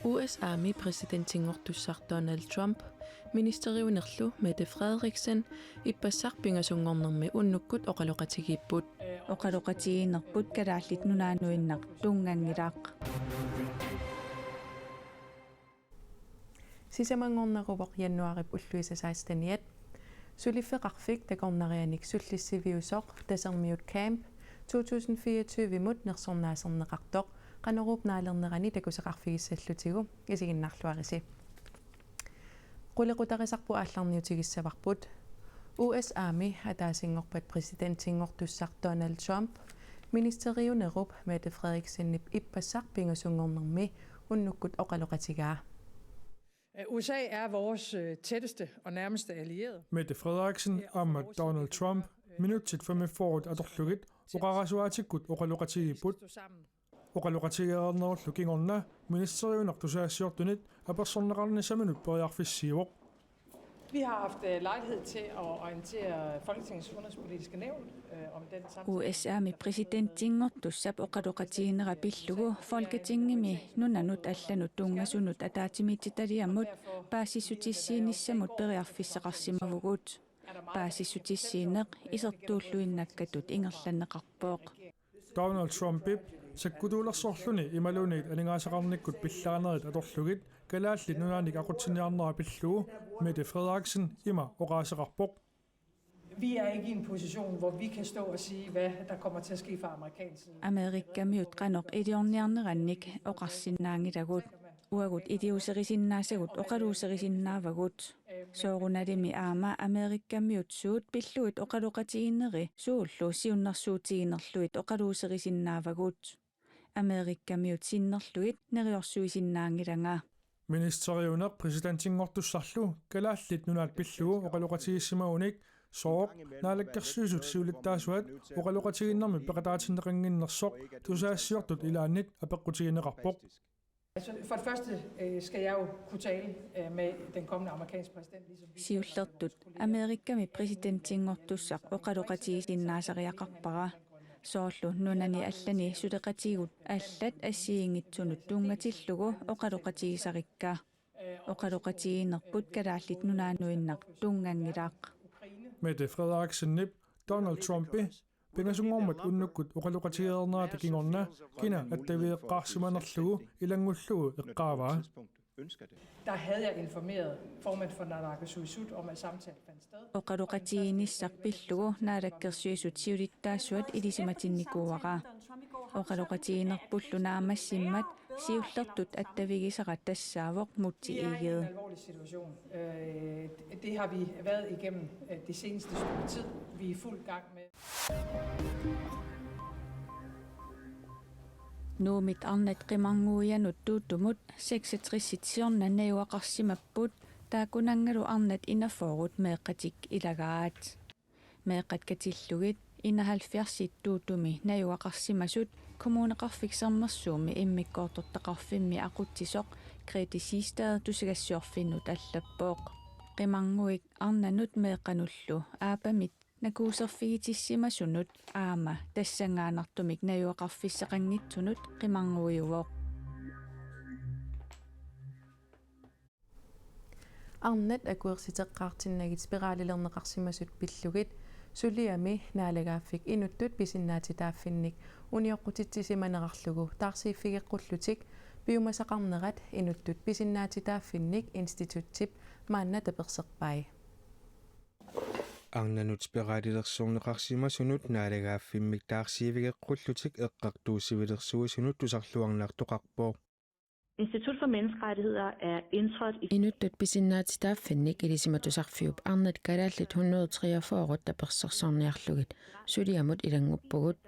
USA-mi presidentingortussar Donald Trump, ministeriunerlu Mette Frederiksen, ippassarpingasungornermi unnukkut oqaloqatigiipput. Oqaloqatigiinnerput kalaallit nunaanuinnaq tuungangilaaq. Sisamangornaruvoq januarip ulluisasaastaниat sulifeqarfik takornarianik sullissiviusoq tasermiut camp 2024 mut nersornaaserneqartoq qanerup naalernerani takuseqarfigissallutigu isiginnarluarisi qulequtarisarpu aallarniutigissavарпут USA-mi ataasingorpat presidentingortussar Donald Trump ministeriunerup Mette Frederiksen ippassarpingasungornermi unnukkut oqaloqatigaa. USA er vores tætteste og nærmeste allierede. Mette Frederiksen og Donald Trump minuttit for med foråret atorlugit uqarasuaatikkut oqaloqatigiput oqaloqatigeernerullu ministeriunertusaassiortunit apersorneqarnissaminut periarfissiivoq. Vi har haft lejlighed til at orientere Folketingets udenrigspolitiske nævn om den samtale. USA-mi presidentingortussap oqaloqatiginera pillugu folketingimi nunanut allanut tungasunut ataatimititaliamut paasissutissiinissamut periarfisseqarsimavugut paasissutissiineq isertuulluinnakkatut ingerlanneqarpooq. Donald Trump sakkutuulersorluni imalunit aningaasaqarnikkut pillaanerit atorlugit kalaallit nunaanik aqutsiniarnera pillugu Mette Frederiksen ima oqaaseqarpoq. Vi er ikke i en position, hvor vi kan stå og sige, hvad der kommer til at ske fra amerikansk side. Amerikkamiut qanoq idiorniarnerannik oqarsinnaangilagut uagut idiuserisinnaassagut oqaluuserisinnaavagut soorunalimi aama Amerikkamiut suut pilluit oqaloqatiginneri suullu siunnersuutiginerluit oqaluuserisinnaavagut Amerikkamiut sinnerluit neriorsuisinnaangilanga. Ministeriuneq presidentingortussarlu kalaallit nunaat pillugu oqaloqatigissimagunik sooq naalakkersuisut siulittaasuat oqaloqatiginnermi peqataatinneqanginnersoq tusaassiortut ilaannit apeqqutigineqarpoq. For det første skal jeg jo kunne tale med den kommende amerikanske præsident. Siullertut Amerikkami presidentingortussaq oqaloqatigisinnaasariaqarpara soorlu nunani allani suleqatigut allat assiingitsunut tungatillugu oqaloqatigisarikka oqaloqatiginerput kalaallit nunaanuinnaq tungangilaaq. Mette Frederiksen Donald Trump pingasungormat unnukkut oqaloqatigeernaatikiingorna kina attaviiqqaarsimanerlugu ilangullugu eqqaavaa. Der havde jeg informeret formand for naalakkersuisut om at samtale fandt sted. Oqaloqatiginissaq pillugu naalakkersuisut siulittaassuat ilisimatinnikууaqa oqaloqatiginerpullu naamassimmat siullertut attavigisaqat tassaavoq muttiigede. Det har vi været igennem det seneste stykke tid. Vi er i fuld gang med. Nuumit arnat qimanguuyanut tuutumut 66-siornanauaqarsimapput taakunangalu arnat inafoorut meeqqatik ilagaat meeqqatkatillugit 71 tuutumi nauaqarsimasut kommuneqarfiksermersuumi immikkoortortaqarfimmi aqutsisoq kritisistad tusigassuorfinnut allappoq qimanguik arnanut meeqqanullu aapamit nakuuserfigitissimasunut aama tassangaanartumik nauaqarfisseqanngitsunut qimanguiuvoq. Arnat akuersiteqqaartinnagit spiraalilerneqarsimasut pillugit suliami naalagaaffik inuttut pisinnaatitaaffinnik unioqqutittisimanerarlugu taarsiiffigeqqullutik piumasaqarnerat inuttut pisinnaatitaaffinnik instituttip maanna taperserpai. Arnanut spiraalilersorneqarsimasunut naalagaaffimik taarsiivigeqqullutik eqqartuussivilersuisunut tusarluarnaartoqarpooq. Institut for Menneskerettigheder er indtrådt i Inuttut pisinnaatitaaffinnik ilisimatusarfiup arnat kalaallit 143 tapersersorniarlugit suliamut ilanguppugut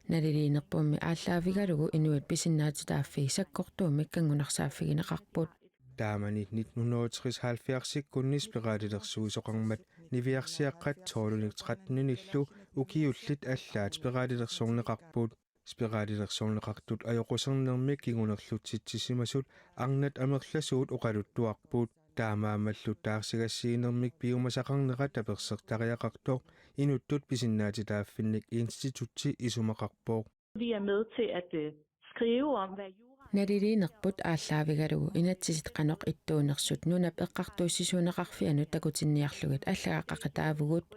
naliliinerpummi aallaavigalugu inuit pisinnaatitaaffigi sakkortuumik kangunarsaaffigineqarput. Taamanit 1960 kunni spiraalilersuisoqarmat niviarsiaqqat toolunik 13 ukiullit allaat spiraalilersorneqarput. Spiraalilersorneqartut ajoqusarnermik kigunerlutsitsissimasut arnat amerlasuut oqaluttuarput. Taamaamallut taarsigassiinermik piumasaqarneqa tapersertariaqartoq inuttut pisinnaatitaaffinnik institutti isumaqarpooq. Vi er med til at skrive om, hvad Nariliinerput ааллаавигалугу инатсисит qanoq ittuunersut nunap eqqartuussisuuneqarfianu takutinniarlugut аллагаққақатаавгут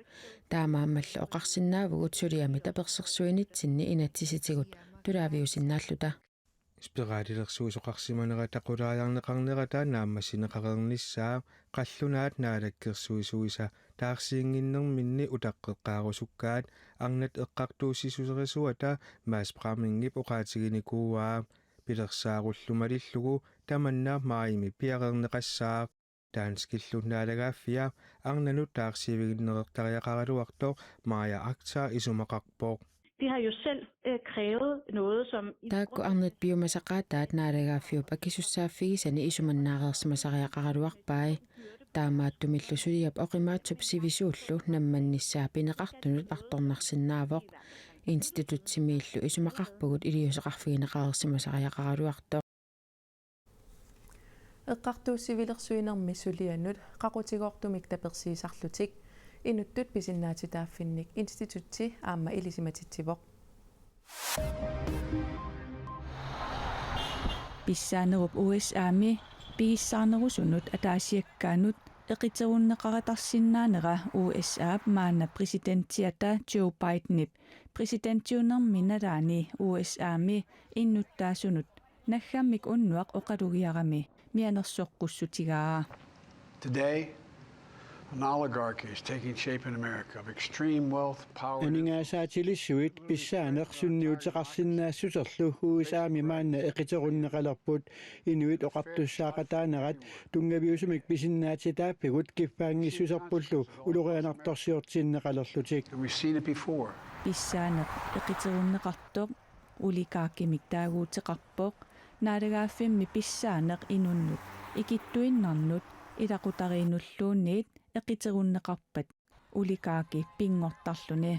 таамааммалла оқарсиннаавгут сулиами таперсерсуинитсинни инатсиситигут тулаавиусиннааллута спираалилерсуисоқарсиманера тақулааярнеқарнерата нааммассинеқарернissaа қаллунаат наалаккерсуисуиса таарсиингиннерминни утаққеққаарусуккаат арнат эққартууссисусерисуата маас прамингип оқаатигиникууаа пилерсааруллумалиллугу таманнаа маими пиақернеқассаа таанскиллуннаалагааффиа арнанут таарсивигиннеқартариақаралуарто мая акта исумақарпоо De har jo selv krævet noget, som... таакку арнат биумасақаатаат наалагааффиуп акисуссааффигисани исуманнаареерсимасариақаралуарпаи таамааттумиллусулиап оқимаатсуп сивисууллу намманниссаа пинеқартунут арторнарсинаавоқ институттимииллу исумақарпугут илиусеқарфигинеқарерсимасариақаралуарто эққартууссивилерсуинерми сулианнут қақутигоортумик таперсиисарлутик инуттут писиннаатитааффинник институтти аама илисиматитсивоқ писсаанеруп USA-ми пигиссаарнерусунут атаасиаккаанут эқитеруннеқаратарсиннаанера USA-ап маана президентиата Joe Biden-ип президентиунерминалаани USA-ми иннуттаасунут наггаммик уннуақ оқалугиарами мианерсоққуссутигаа. Today, an oligarchy is taking shape in America of extreme wealth, power. Aningaasaatilисsuit pissaaneq sunniuteqarsinnaassусерлу USA-ми маанна эқитеруннеқалерпут инуит оқартуссаақатаанерат тунгаviusumik писиннаатитааппигут киффаангиссусерпуллу улорианарторсиортиннеқалерлутик. We've seen it before. Писсаанеқ эқитеруннеқартоқ уликааккимик наалагааффимми писсаанеқ инуннут икиттуиннарнут илақутариинуллуунниит эқитеруннеқарпат уликааки пингортарлуни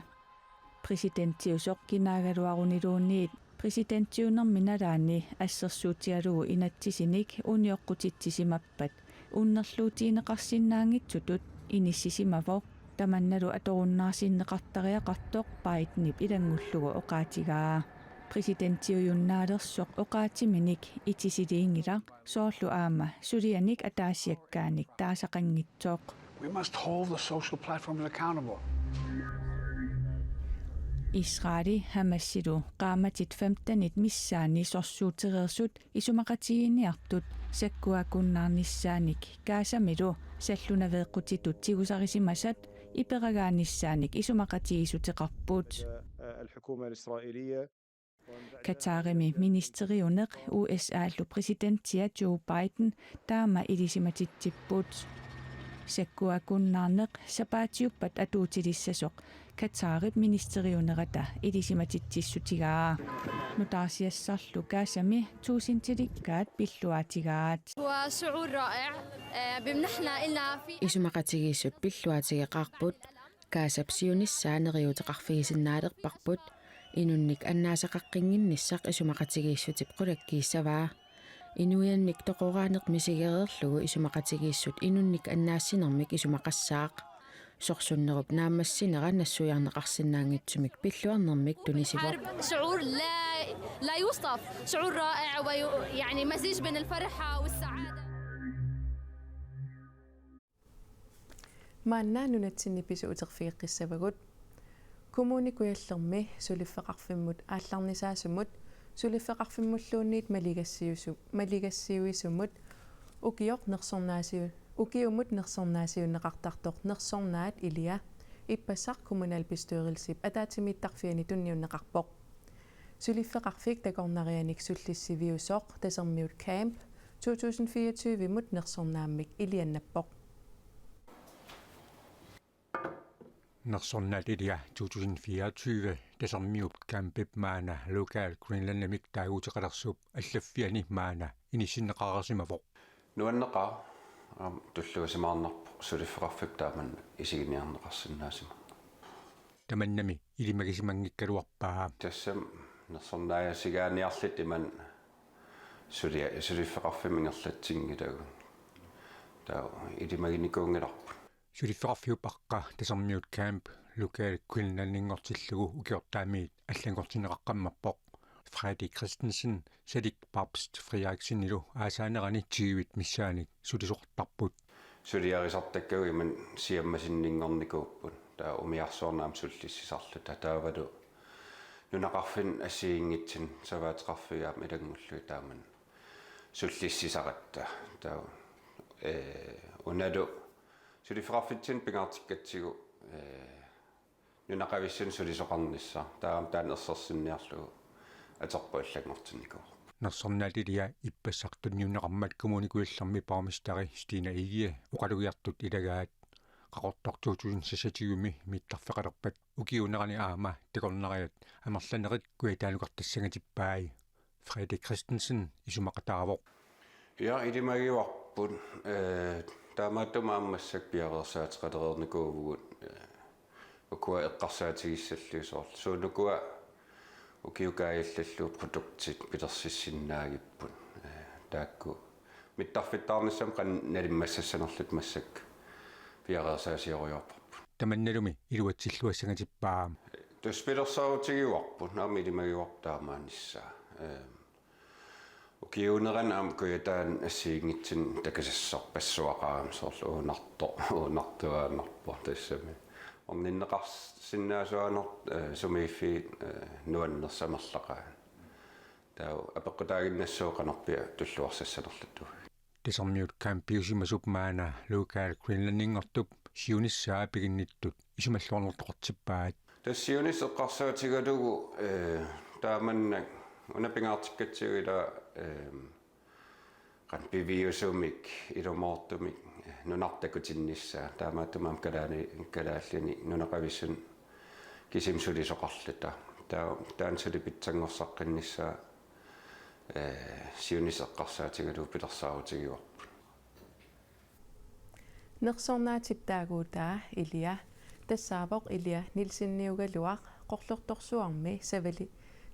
президентиусоқ кинаагалуарунилуунниит президентиунерминалаани ассерсуутигалугу инатсисиник униоққутитсисимаппат уннерлуутиинеқарсинаангитсутут иниссисимавоқ таманналу аторуннаарсиннеқартариақартоқ Biden-ип илангуллугу оқаатигаа президентиуйуннаалерсоқ оқаатиминик итисилиингилақ соорлу аама сулианик атаасиаккааник таасақангитсооқ. We must hold the social platforms accountable. Israeli hamassilu qaamatit 15 missaani sorsuutereersut isumaqatigiiniartut sakkuakunnaarnissaanik kaasamilu sallunaveeqqutitut tigusarisimasat iperagaanisaanik isumaqatigisutеқарпут. الحكومة الإسرائيلية Katarimi ministeriuneq USA-llu presidenttia Joe Biden taama ilisimatittipput sakkuakunnaarneq sapaatiuppat atuutilissasuq Katarip ministeriunerata ilisimatitissutigaa nutaarsiassarlu kaasami tuusintilikkaat pilluaatigaat هو شعور رائع بمنحنا إلنا في исумақатигииссут пиллуатигеқарпут каасапсиунissaанериутеқарфигисиннаалерпарпут инунник аннаасақаққингиннissaq исумақатигииссутип қулаккииссаваа инуянник тоқораанеқ мисигереерлугу исумақатигииссут инунник аннаассинермик исумақассаақ сорсуннеруп наамассинера нассуярнеқарсинаангитсумик пиллуарнермик тунисивоқ شعور لا يوصف شعور رائع ويعني مزيج بين الفرحة والسعادة мааннаанунатсинни писуутерфигеққиссавагут коммуникуяллерми сулиффеқарфиммут аалларнисаасумут сулиффеқарфиммуллуунниит малигассиуисумут укиоқ нерсорнаасиу укиумут нерсорнаасиуннеқартартоқ нерсорнаат илиа иппассақ коммуналбистуерилсип атаатимиттарфиани тунниуннеқарпоқ сулиффеқарфик такорнарианик суллиссивиусоқ тасермиут camp 2024 мут нерсорнааммик илианнаппоқ Nærsornat ilia 2024 tasermiup campip maana local Greenlandamik taaguutiqalersuup allaffiani maana inissinneqarersimavoq nuanneqa tulluusimaarnerpu suliffeqarfik taaman isiginiarneqarsinnaasima tamannami ilimagisimanngikkaluarpaa tassam nersornaayasigaaniarlit iman suliffeqarfimingerlatsinngilagu taa ilimaginikuungilarpu suliffeqarfiupaqqa tasermiut camp local Greenlandingortillugu ukiortaamiit allangortineqaqqammappoq Frederik Christensen Sadik Papst Frederiksen aasaanerani tiivit missaanik sulisuqtarput suliarisartakkagu man siammasinninngornikuuppun taa umiarsuarnaam sullissisarlu taavalu nunaqarfin assiingitsin savaatiqarfigaam ilangullu taaman sullissisaqatta taa unalu suliferarfitsin pingaartikkatsigu nunaqavissun sulisoqarnissa taam taan ersersinniarlugu atorpuallangortinniku nersornaatilia ippassartunniunneqarmat kommunikuillarmi paamistari Stina Igie uqalugiartut ilagaat qaqortortuutusin sasatigumi mittarfeqalerpat ukiunerani aama tikornariat amerlanerit kuitaanukartassangatippaai Frederik Christensen isumaqataavoq ja idimagiuarput taamaattumaammassak piarersaateqalerernikuuvugut ukua eqqarsaatigissalluusoorlu suunukua ukiukaayallallu produktit pilersissinnaagippun taakku mittarfittaarnissam qannalimmassassanerlut massak piareersaasioriorparpun tamannalumi iluatsilluassangatippaa tuspilersaarutigiuarpun naami ilimagiuartaamaannissaa ukiuneran am kuyataan assiingitsin takasassarpassuaqaam soorlu uunartuaanarpo tassami orninneqarsinnaasuaner sumiiffi nuannersamerlaqaa taa apeqqutaaginnassuuqanerpia tulluarsassanerlattu Desormiut kampiusimassup maana local Greenlandingortup siunissaa piginnittut isumalluarnertoqartippaat tassiunis eqqarsaatigalugu taamanna unapingaartikkatsiuila qan piviusumik ilumoortumik nunartakutinnissaa taamaattumam kalaallani nunaqavissun kisimsulisoqarluta taan sulipitsanngorsaqqinnissaa siunis eqqarsaatigalu pilersaarutigiuarpu nersornaatittaaguutaa ilia тассаапоқ илиа нилсинниугалуақ qoрлорторсуарми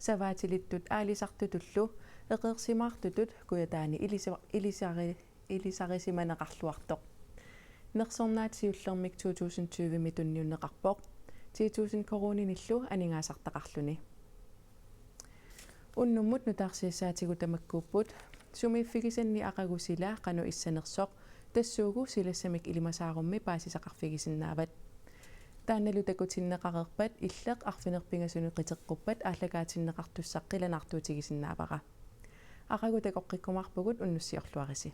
саваатилиттут аалисартутуллу эқерсимаартутут куятаани илисарисиманеқарлуартоқ нерсорнаатиуллермик 2020 митунниуннеқарпоқ 2000 корониниллу анингаасартақарлуни уннуммут нутаарсиассаатигу тамаккууппут сумииффигисанни ақагусила қану иссанерсоқ тассуугу силассамик илимасаарумми паасисақарфигисиннаават таанналу такутиннеқарерпат иллеқ арфинерпингасуну қитеққуппат ааллагаатиннеқартуссаққиланартуутигисиннаавара ақагу такоққиккумаарпугут уннуссиорлуариси